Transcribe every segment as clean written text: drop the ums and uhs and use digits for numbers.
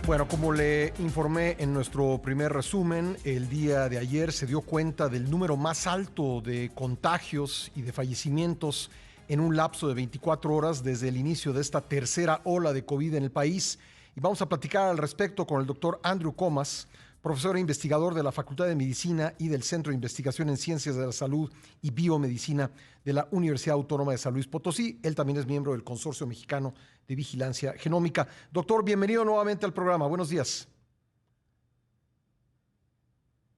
Bueno, como le informé en nuestro primer resumen, el día de ayer se dio cuenta del número más alto de contagios y de fallecimientos en un lapso de 24 horas desde el inicio de esta tercera ola de COVID en el país. Y vamos a platicar al respecto con el doctor Andrew Comas, profesor e investigador de la Facultad de Medicina y del Centro de Investigación en Ciencias de la Salud y Biomedicina de la Universidad Autónoma de San Luis Potosí. Él también es miembro del Consorcio Mexicano de Vigilancia Genómica. Doctor, bienvenido nuevamente al programa. Buenos días.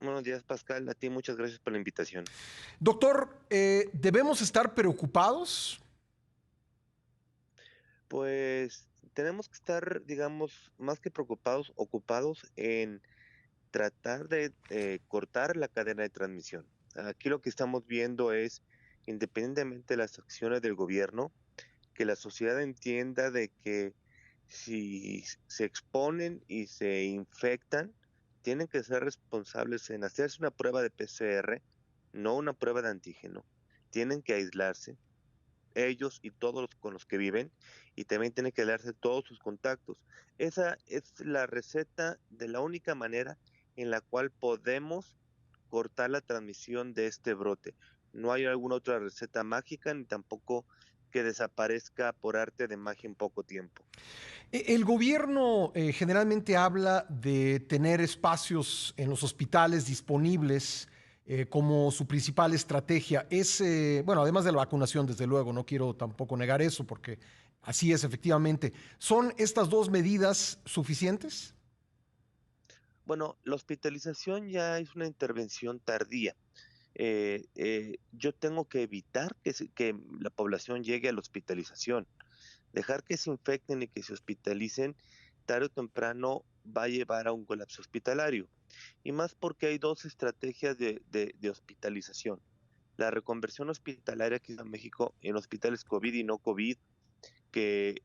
Buenos días, Pascal. A ti muchas gracias por la invitación. Doctor, ¿debemos estar preocupados? Pues tenemos que estar, digamos, más que preocupados, ocupados en tratar de cortar la cadena de transmisión. Aquí lo que estamos viendo es, independientemente de las acciones del gobierno, que la sociedad entienda de que si se exponen y se infectan, tienen que ser responsables en hacerse una prueba de PCR, no una prueba de antígeno. Tienen que aislarse ellos y todos los con los que viven, y también tienen que darse todos sus contactos. Esa es la receta de la única manera en la cual podemos cortar la transmisión de este brote. No hay alguna otra receta mágica, ni tampoco que desaparezca por arte de magia en poco tiempo. El gobierno generalmente habla de tener espacios en los hospitales disponibles como su principal estrategia. Es, bueno, además de la vacunación, desde luego, no quiero tampoco negar eso, porque así es efectivamente. ¿Son estas dos medidas suficientes? Bueno, la hospitalización ya es una intervención tardía. Yo tengo que evitar que la población llegue a la hospitalización. Dejar que se infecten y que se hospitalicen, tarde o temprano va a llevar a un colapso hospitalario. Y más porque hay dos estrategias de hospitalización. La reconversión hospitalaria aquí en México en hospitales COVID y no COVID, que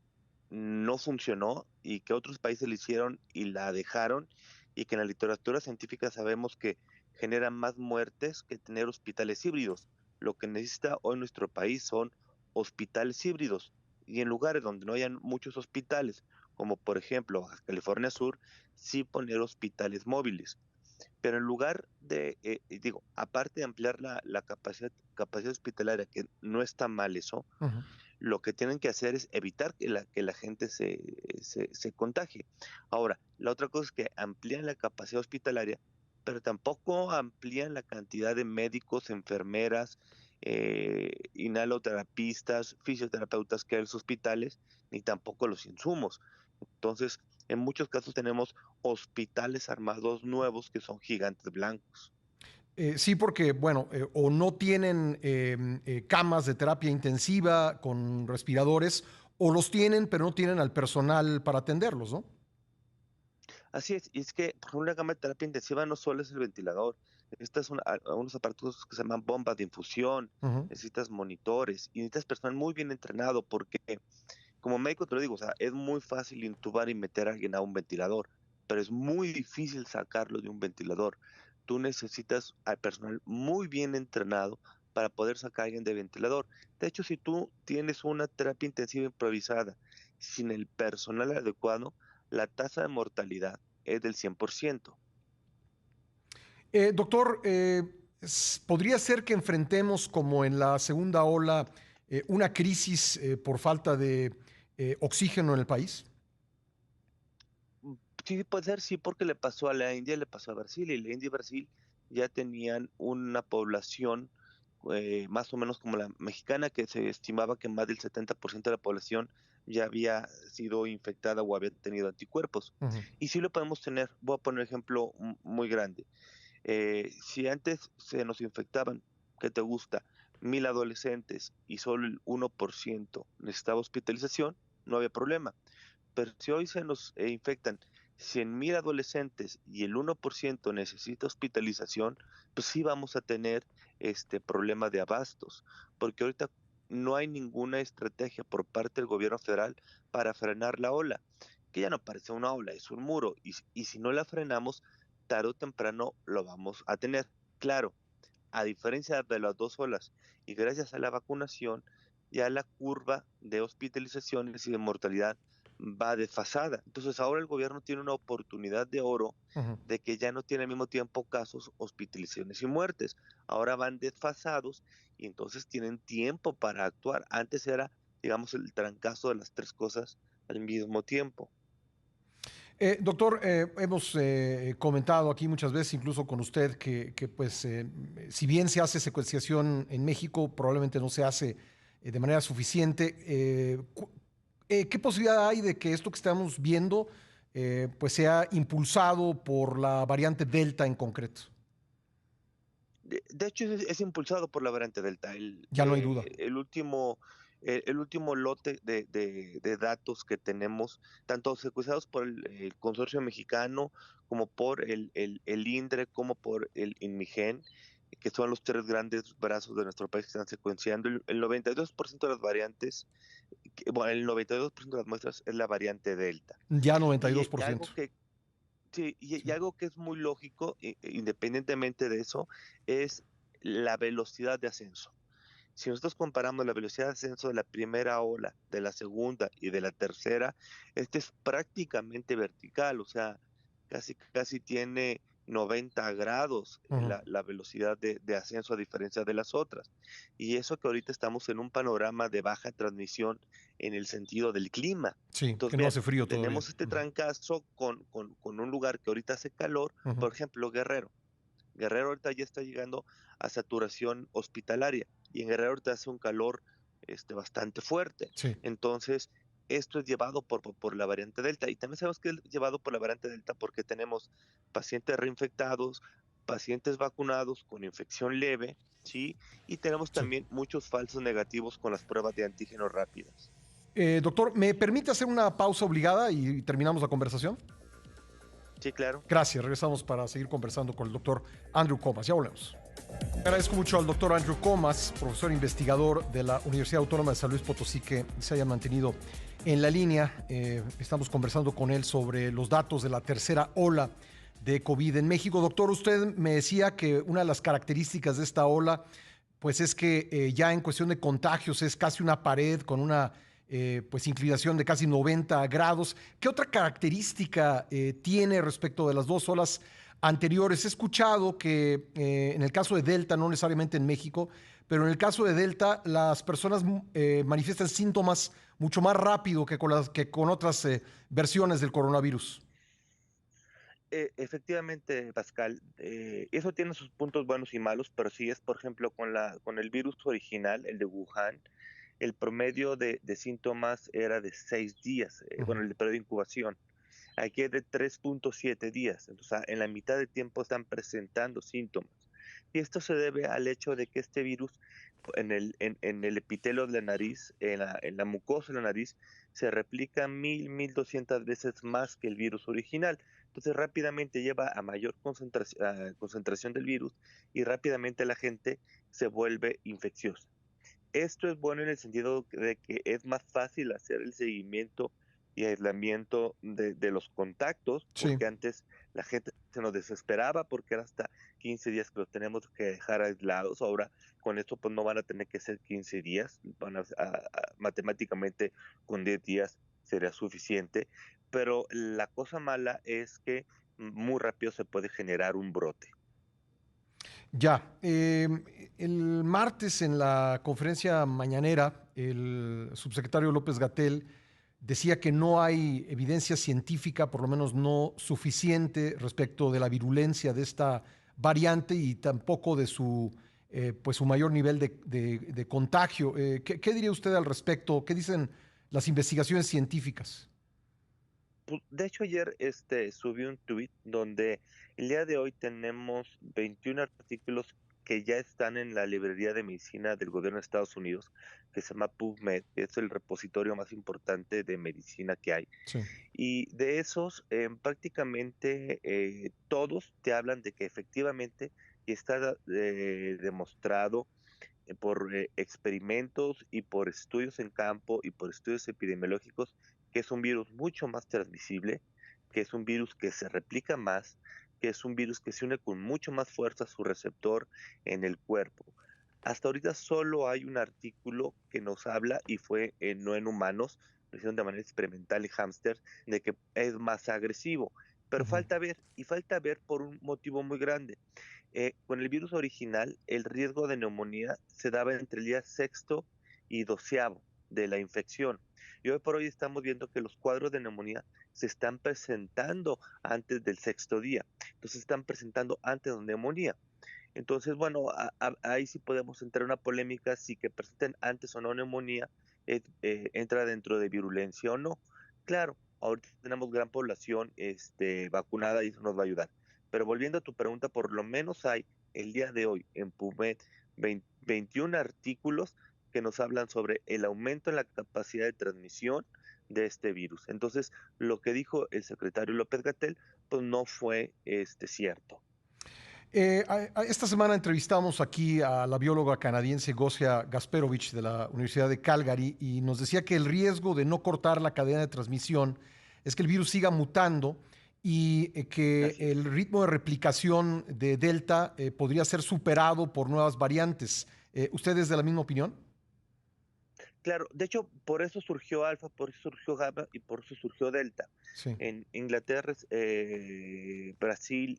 no funcionó y que otros países le hicieron y la dejaron, y que en la literatura científica sabemos que generan más muertes que tener hospitales híbridos. Lo que necesita hoy nuestro país son hospitales híbridos, y en lugares donde no hayan muchos hospitales, como por ejemplo Baja California Sur, sí poner hospitales móviles. Pero en lugar de, digo, aparte de ampliar la capacidad hospitalaria, que no está mal eso, Ujú. lo que tienen que hacer es evitar que la gente se contagie. Ahora, la otra cosa es que amplían la capacidad hospitalaria, pero tampoco amplían la cantidad de médicos, enfermeras, inhaloterapistas, fisioterapeutas que hay en los hospitales, ni tampoco los insumos. Entonces, en muchos casos tenemos hospitales armados nuevos que son gigantes blancos. Sí, porque, bueno, o no tienen camas de terapia intensiva con respiradores, o los tienen, pero no tienen al personal para atenderlos, ¿no? Así es, y es que por ejemplo, una cama de terapia intensiva no solo es el ventilador, necesitas unos aparatos que se llaman bombas de infusión, Ujú. necesitas monitores y necesitas personal muy bien entrenado, porque como médico te lo digo, o sea, es muy fácil intubar y meter a alguien a un ventilador, pero es muy difícil sacarlo de un ventilador. Tú necesitas al personal muy bien entrenado para poder sacar a alguien de ventilador. De hecho, si tú tienes una terapia intensiva improvisada sin el personal adecuado, la tasa de mortalidad es del 100%. Doctor, ¿podría ser que enfrentemos, como en la segunda ola, una crisis por falta de oxígeno en el país? Sí, puede ser, sí, porque le pasó a la India, le pasó a Brasil, y la India y Brasil ya tenían una población más o menos como la mexicana, que se estimaba que más del 70% de la población ya había sido infectada o había tenido anticuerpos. Ujú. Y sí lo podemos tener. Voy a poner un ejemplo muy grande. Si antes se nos infectaban, ¿qué te gusta? 1,000 adolescentes y solo el 1% necesitaba hospitalización, no había problema. Pero si hoy se nos infectan 100,000 adolescentes y el 1% necesita hospitalización, pues sí vamos a tener este problema de abastos, porque ahorita no hay ninguna estrategia por parte del gobierno federal para frenar la ola, que ya no parece una ola, es un muro, y si no la frenamos, tarde o temprano lo vamos a tener. Claro, a diferencia de las dos olas, y gracias a la vacunación, ya la curva de hospitalizaciones y de mortalidad va desfasada. Entonces ahora el gobierno tiene una oportunidad de oro Ujú. de que ya no tiene al mismo tiempo casos, hospitalizaciones y muertes. Ahora van desfasados y entonces tienen tiempo para actuar. Antes era, digamos, el trancazo de las tres cosas al mismo tiempo. Doctor, hemos comentado aquí muchas veces, incluso con usted, que, pues, si bien se hace secuenciación en México, probablemente no se hace de manera suficiente. ¿Qué posibilidad hay de que esto que estamos viendo pues sea impulsado por la variante Delta en concreto? De hecho, es impulsado por la variante Delta. Ya no hay duda. El último lote de datos que tenemos, tanto secuenciados por el consorcio mexicano, como por el INDRE, como por el INMIGEN, que son los tres grandes brazos de nuestro país que están secuenciando, el 92% de las variantes, bueno, el 92% de las muestras es la variante Delta. Ya Y, 92%. algo que Sí, y Sí. algo que es muy lógico, independientemente de eso, es la velocidad de ascenso. Si nosotros comparamos la velocidad de ascenso de la primera ola, de la segunda y de la tercera, este es prácticamente vertical, o sea, casi tiene 90 grados Ujú. la velocidad de ascenso a diferencia de las otras. Y eso que ahorita estamos en un panorama de baja transmisión en el sentido del clima. Sí, Entonces, que no vean, hace frío todavía. tenemos este Ujú. trancazo con un lugar que ahorita hace calor, Ujú. por ejemplo, Guerrero. Guerrero ahorita ya está llegando a saturación hospitalaria y en Guerrero ahorita hace un calor bastante fuerte. Sí. Entonces, esto es llevado por la variante Delta y también sabemos que es llevado por la variante Delta porque tenemos pacientes reinfectados, pacientes vacunados con infección leve, ¿sí? Y tenemos Sí. también muchos falsos negativos con las pruebas de antígenos rápidas. Doctor, ¿me permite hacer una pausa obligada y terminamos la conversación? Sí, claro. Gracias, regresamos para seguir conversando con el doctor Andrew Comas. Ya volvemos. Agradezco mucho al doctor Andrew Comas, profesor investigador de la Universidad Autónoma de San Luis Potosí, que se haya mantenido en la línea. Estamos conversando con él sobre los datos de la tercera ola de COVID en México. Doctor, usted me decía que una de las características de esta ola, pues es que ya en cuestión de contagios es casi una pared con una pues inclinación de casi 90 grados. ¿Qué otra característica tiene respecto de las dos olas anteriores? He escuchado que en el caso de Delta, no necesariamente en México, pero en el caso de Delta, las personas manifiestan síntomas mucho más rápido que con otras versiones del coronavirus. Efectivamente, Pascal, eso tiene sus puntos buenos y malos, pero sí es, por ejemplo, con el virus original, el de Wuhan, el promedio de síntomas era de 6 días, Uh -huh. bueno, el periodo de incubación. Aquí es de 3,7 días, entonces en la mitad de tiempo están presentando síntomas. Y esto se debe al hecho de que este virus en el epitelio de la nariz, en la mucosa de la nariz, se replica 1,200 veces más que el virus original. Entonces rápidamente lleva a mayor concentración del virus y rápidamente la gente se vuelve infecciosa. Esto es bueno en el sentido de que es más fácil hacer el seguimiento y aislamiento de los contactos, Sí. porque antes la gente se nos desesperaba porque era hasta 15 días que los tenemos que dejar aislados. Ahora con esto pues no van a tener que ser 15 días, matemáticamente con 10 días sería suficiente, pero la cosa mala es que muy rápido se puede generar un brote. Ya, el martes en la conferencia mañanera, el subsecretario López Gatell decía que no hay evidencia científica, por lo menos no suficiente, respecto de la virulencia de esta variante y tampoco de su, pues su mayor nivel de contagio. ¿Qué diría usted al respecto? ¿Qué dicen las investigaciones científicas? Pues, de hecho, ayer subí un tweet donde el día de hoy tenemos 21 artículos que ya están en la librería de medicina del gobierno de Estados Unidos, que se llama PubMed, que es el repositorio más importante de medicina que hay. Sí. Y de esos, prácticamente todos te hablan de que efectivamente está demostrado por experimentos y por estudios en campo y por estudios epidemiológicos que es un virus mucho más transmisible, que es un virus que se replica más, que es un virus que se une con mucho más fuerza a su receptor en el cuerpo. Hasta ahorita solo hay un artículo que nos habla y fue no en humanos, lo hicieron de manera experimental en hámster, de que es más agresivo. Pero Ujú. falta ver por un motivo muy grande. Con el virus original, el riesgo de neumonía se daba entre el día sexto y doceavo de la infección. Y hoy por hoy estamos viendo que los cuadros de neumonía se están presentando antes del sexto día. Entonces, se están presentando antes de neumonía. Entonces, bueno, ahí sí podemos entrar en una polémica si que presenten antes o no neumonía entra dentro de virulencia o no. Claro, ahorita tenemos gran población vacunada y eso nos va a ayudar. Pero volviendo a tu pregunta, por lo menos hay el día de hoy en PubMed 21 artículos que nos hablan sobre el aumento en la capacidad de transmisión de este virus. Entonces, lo que dijo el secretario López-Gatell, pues no fue cierto. Esta semana entrevistamos aquí a la bióloga canadiense Gosia Gasperovich de la Universidad de Calgary y nos decía que el riesgo de no cortar la cadena de transmisión es que el virus siga mutando y que Así el es. ritmo de replicación de Delta podría ser superado por nuevas variantes. ¿Usted es de la misma opinión? Claro, de hecho, por eso surgió Alfa, por eso surgió Gamma y por eso surgió Delta. Sí. En Inglaterra, Brasil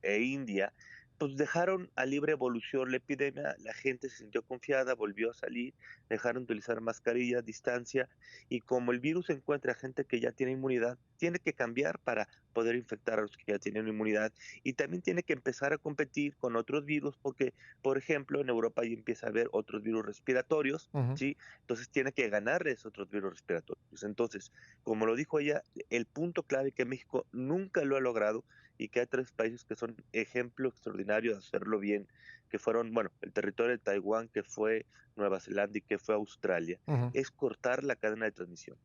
e India, pues dejaron a libre evolución la epidemia, la gente se sintió confiada, volvió a salir, dejaron de utilizar mascarillas, distancia, y como el virus encuentra gente que ya tiene inmunidad, tiene que cambiar para poder infectar a los que ya tienen inmunidad, y también tiene que empezar a competir con otros virus, porque, por ejemplo, en Europa ya empieza a haber otros virus respiratorios, Ujú. ¿sí? Entonces tiene que ganarles otros virus respiratorios. Entonces, como lo dijo ella, el punto clave que México nunca lo ha logrado y que hay tres países que son ejemplo extraordinario de hacerlo bien, que fueron, bueno, el territorio de Taiwán, que fue Nueva Zelanda y que fue Australia, Ujú. es cortar la cadena de transmisión.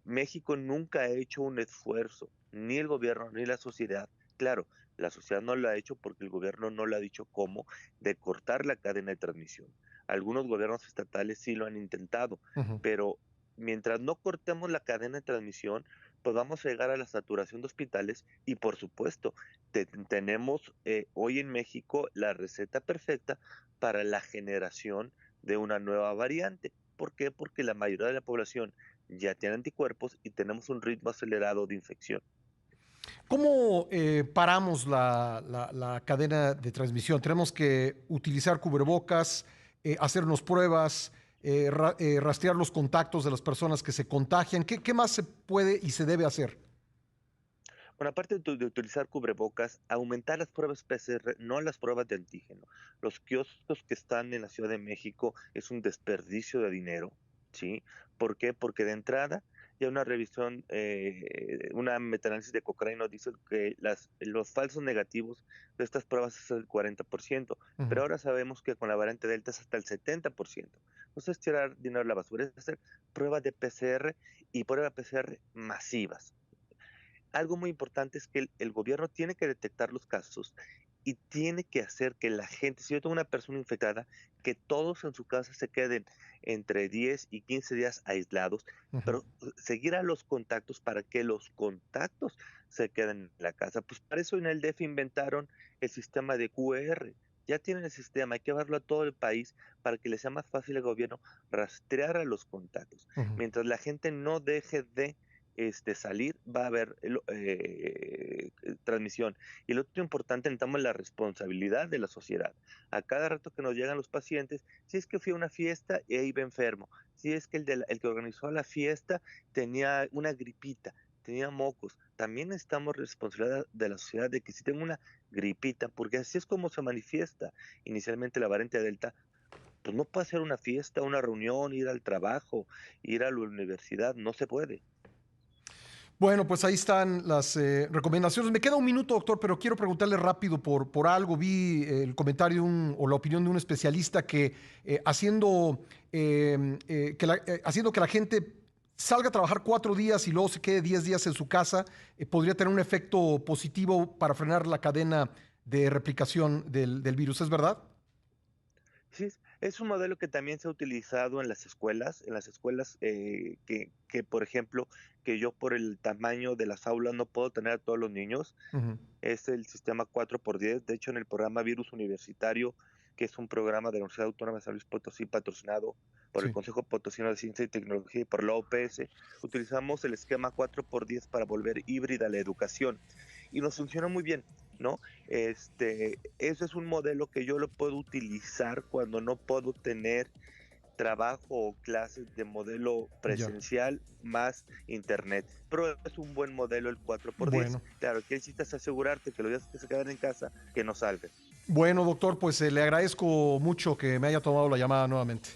México nunca ha hecho un esfuerzo, ni el gobierno ni la sociedad. Claro, la sociedad no lo ha hecho porque el gobierno no le ha dicho cómo, de cortar la cadena de transmisión. Algunos gobiernos estatales sí lo han intentado, Ujú. pero mientras no cortemos la cadena de transmisión, pues vamos a llegar a la saturación de hospitales y por supuesto, tenemos hoy en México la receta perfecta para la generación de una nueva variante. ¿Por qué? Porque la mayoría de la población ya tiene anticuerpos y tenemos un ritmo acelerado de infección. ¿Cómo paramos la cadena de transmisión? ¿Tenemos que utilizar cubrebocas, hacernos pruebas, rastrear los contactos de las personas que se contagian? ¿Qué más se puede y se debe hacer? Bueno, aparte de utilizar cubrebocas, aumentar las pruebas PCR, no las pruebas de antígeno. Los kioscos que están en la Ciudad de México es un desperdicio de dinero, ¿sí? ¿Por qué? Porque de entrada ya una revisión, una metaanálisis de Cochrane nos dice que los falsos negativos de estas pruebas es el 40%, Ujú. pero ahora sabemos que con la variante Delta es hasta el 70%. Entonces, tirar dinero a la basura es hacer pruebas de PCR y pruebas PCR masivas. Algo muy importante es que el gobierno tiene que detectar los casos y tiene que hacer que la gente, si yo tengo una persona infectada, que todos en su casa se queden entre 10 y 15 días aislados, Ujú. pero seguir a los contactos para que los contactos se queden en la casa. Pues para eso en el DF inventaron el sistema de QR. Ya tienen el sistema, hay que llevarlo a todo el país para que le sea más fácil al gobierno rastrear a los contactos. Ujú. Mientras la gente no deje de salir, va a haber transmisión. Y lo otro importante, necesitamos la responsabilidad de la sociedad. A cada rato que nos llegan los pacientes, si es que fui a una fiesta y ahí iba enfermo, si es que el que organizó la fiesta tenía una gripita, tenía mocos, también necesitamos responsabilidad de la sociedad de que si tengo una gripita, porque así es como se manifiesta inicialmente la variante Delta, pues no puede hacer una fiesta, una reunión, ir al trabajo, ir a la universidad, no se puede. Bueno, pues ahí están las recomendaciones. Me queda un minuto, doctor, pero quiero preguntarle rápido por algo. Vi el comentario o la opinión de un especialista que haciendo que la gente salga a trabajar 4 días y luego se quede 10 días en su casa, podría tener un efecto positivo para frenar la cadena de replicación del virus. ¿Es verdad? Sí, es un modelo que también se ha utilizado en las escuelas por ejemplo, que yo por el tamaño de las aulas no puedo tener a todos los niños, Ujú. es el sistema 4x10. De hecho, en el programa Virus Universitario que es un programa de la Universidad Autónoma de San Luis Potosí patrocinado por el Sí. Consejo Potosino de Ciencia y Tecnología y por la OPS. Utilizamos el esquema 4x10 para volver híbrida la educación y nos funciona muy bien, ¿no? Ese es un modelo que yo lo puedo utilizar cuando no puedo tener trabajo o clases de modelo Ya. presencial más internet. Pero es un buen modelo el 4x10. Bueno. Claro, que necesitas asegurarte que los días que se quedan en casa, que no salgan. Bueno, doctor, pues le agradezco mucho que me haya tomado la llamada nuevamente.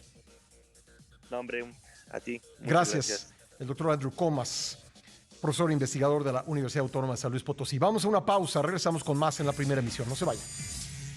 No, hombre, a ti, muchas Gracias. gracias. El doctor Andrew Comas, profesor investigador de la Universidad Autónoma de San Luis Potosí. Vamos a una pausa, regresamos con más en la primera emisión. No se vayan.